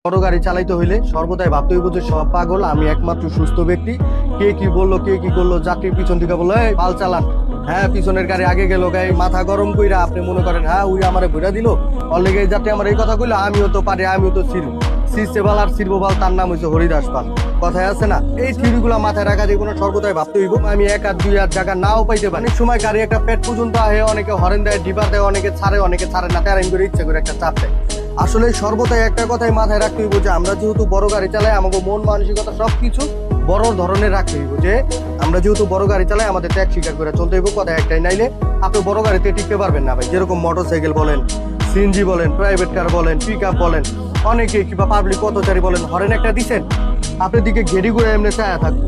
বড় গাড়ি চালাইতে হইলে সর্বদাই ভাবতে হইব যে সব পাগল, আমি একমাত্র সুস্থ ব্যক্তি। কে কি বললো কে কি করলো, যাত্রীর পিছন থেকে বললো এই পাল চালান, হ্যাঁ পিছনের গাড়ি আগে গেল, গায়ে মাথা গরম কইরা আপনি মনে করেন হ্যাঁ উই আমারে ঘুরা দিল অলরেডি যাত্রী আমার এই কথা কইলো, আমিও তো পারি, আমিও তো ছিড়ু সিসে বাল আর ছিড়বো বাল, তার নাম হইছে হরিদাস পাল। কথায় আছে না, এই থিওরিগুলো মাথায় রাখা যে কোনো সর্বদাই ভাবতে হইব আমি এক আর দুই আর জায়গা নাও পাইতে পারি। অনেক সময় গাড়ি একটা পেট পর্যন্ত আহে, অনেকে হরেন দেয়, ডিবার দেয়, অনেকে ছাড়ে না, তেরাইন করে ইচ্ছে করে একটা চাপ দেয়। আসলে সর্বদাই একটা কথাই মাথায় রাখতে হইব যে আমরা যেহেতু বড় গাড়ি চালাই, আমাকে মন মানসিকতা সবকিছু বড় ধরনের রাখতে হইব। যে আমরা যেহেতু বড় গাড়ি চালাই, আমাদের ত্যাগ স্বীকার করে চলতে হইব। কথা একটাই, নাইলে আপনি বড় গাড়িতে টিকতে পারবেন না ভাই। যেরকম মোটরসাইকেল বলেন, সিএনজি বলেন, প্রাইভেট কার বলেন, পিক আপ বলেন, অনেকে কিংবা পাবলিক পথচারী বলেন, হরেন একটা দিচ্ছেন আপনার দিকে ঘেরি ঘুরে এমনি চায়া থাকবে।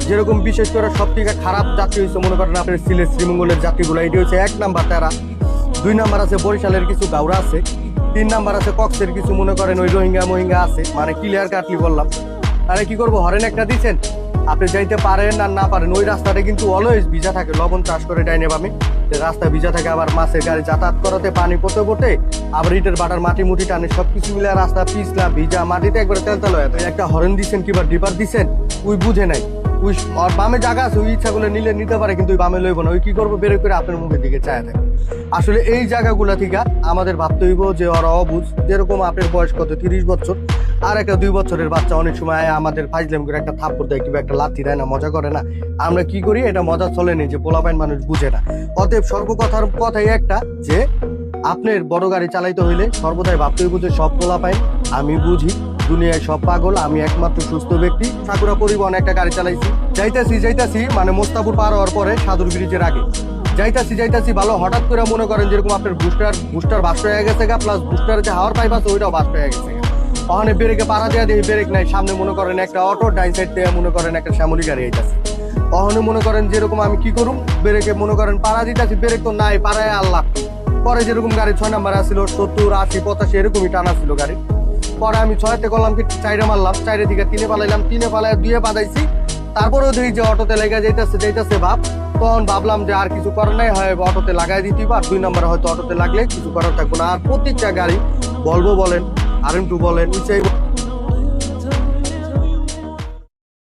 যেরকম বিশেষ করে সব থেকে খারাপ যাত্রী হচ্ছে মনে করেন আপনার সিলেট শ্রীমঙ্গলের যাত্রীগুলো, এটি হচ্ছে 1 নাম্বার তারা। 2 নাম্বার আছে বরিশালের কিছু গাউরা আছে। 3 নাম্বার আছে কক্সের কিছু মনে করেন ওই রোহিঙ্গা মহিঙ্গা আছে, মানে ক্লিয়ার কাটলি বললাম। তাহলে কি করবো, হরেন একটা দিচ্ছেন, আপনি যাইতে পারেন আর না পারেন, ওই রাস্তাটা কিন্তু অলওয়েজ ভিজা থাকে, লবণ চাষ করে ডাইনে বামে রাস্তা ভিজা থাকে। আবার মাছের গাড়ি যাতায়াত করাতে পানি পড়তে পড়তে আবার ইটের বাটার মাটি মুটি টানে, সবকিছু মিলে রাস্তা পিছলা ভিজা মাটিতে একবারে তেল হয়ে যায়। একটা হরেন দিচ্ছেন কিংবা ডিপার দিচ্ছেন, ওই বুঝে নাই, ওই বামে জায়গা আছে, ওই ইচ্ছা করলে নিলে নিতে পারে, কিন্তু ওই বামে লইব না, ওই কি করবো বের করে আপনার মুখের দিকে চায় থাকে। আসলে এই জায়গাগুলা থেকে আমাদের ভাবতে হইব যে ওরা অবুঝ। যেরকম আপনার বয়স কত 30 বছর, আর একটা 2 বছরের বাচ্চা অনেক সময় আমাদের ফাইজলাম করে একটা থাপ্পড় দেয় কিংবা একটা লাথি দেয় না, মজা করে না, আমরা কি করি এটা মজা চলে নেই যে পোলাপাইন মানুষ বুঝে না। অতএব কথাই একটা যে আপনার বড় গাড়ি চালাইতে হইলে সর্বদাই ভাবতে হইব যে সব পোলাপাইন আমি বুঝি, দুনিয়ায় সব পাগল, আমি একমাত্র সুস্থ ব্যক্তি। সাকুরা পরিবহন একটা গাড়ি চালাইছি, যাইতাছি মানে মোস্তাপুর পার হওয়ার পরে সাদুর ব্রিজের আগে যাইতাছি ভালো, হঠাৎ করে মনে করেন যেরকম আপনার বুস্টার বাস্ট হয়ে গেছে গা, প্লাস বুস্টারের যে হাওয়ার পাইপ আছে ওইটাও বাস্ট হয়ে গেছে গা। ওখানে ব্রেকে পাড়া দেওয়া দিয়ে ব্রেক নাই, সামনে মনে করেন একটা অটো, ডাইন সাইড দিয়ে মনে করেন একটা শ্যামলি গাড়ি আইতাছে। ওখানে মনে করেন যেরকম আমি কি করুম, ব্রেকে মনে করেন পাড়া দিতেছি, ব্রেক তো নাই, পাড়ায় আল্লাহ। পরে যেরকম গাড়ি 6 নাম্বার আসছিল 70 80 85 এরকমই টানা ছিল গাড়ি। পরে আমি 6তে করলাম কি 4 মারলাম, 4 থেকে 3 পালাইলাম, 3 পালায় 2 পাঠাইছি। তারপরেও দেখি যে অটোতে লেগে যাইতেছে ভাব, তখন ভাবলাম যে আর কিছু করার নাই, হয় অটোতে লাগাই দিতে পার, 2 নম্বরে হয়তো অটোতে লাগলে কিছু করার থাকবো না। আর প্রত্যেকটা গাড়ি ভলভো বলেন, R2 বলেন,